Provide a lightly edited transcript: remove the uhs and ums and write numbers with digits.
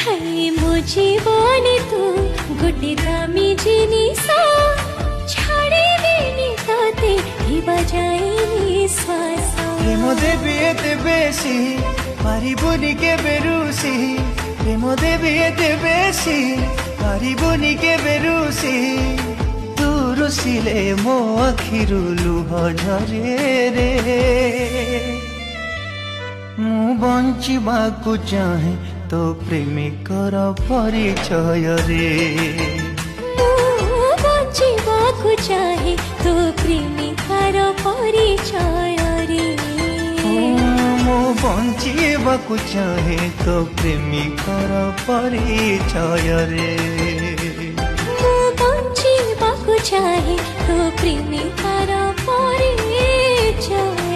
ମୋ ଜୀବନେ ତୁ ଗୋଟେ ଦାମୀ ଜିନିଷ ଛାଡ଼ିବିନି ତତେ ଥିବା ଯାଏ ନିଶ୍ୱାସ প্রেম দেবী এতে বেশি পারিবনি কেবে রুষি প্রেম দেবী এতে বেশি পারিবনি কেবে রুষি তু রুষিলে ମୋ ଆଖିରୁ ଲୁହ ଝରେ ରେ ମୁଁ ବଞ୍ଚିବାକୁ ଚାହେଁ ତୋ ପ୍ରେମିକର ପରିଚୟରେ ମୁଁ ବଞ୍ଚିବାକୁ ଚାହେଁ ତୋ ପ୍ରେମିକାର ପରିଚୟରେ ମୁଁ ବଞ୍ଚିବାକୁ ଚାହେଁ ତୋ ପ୍ରେମିକର ପରିଚୟରେ ମୁଁ ବଞ୍ଚିବାକୁ ଚାହେଁ ତୋ ପ୍ରେମିକାର ପରିଚୟ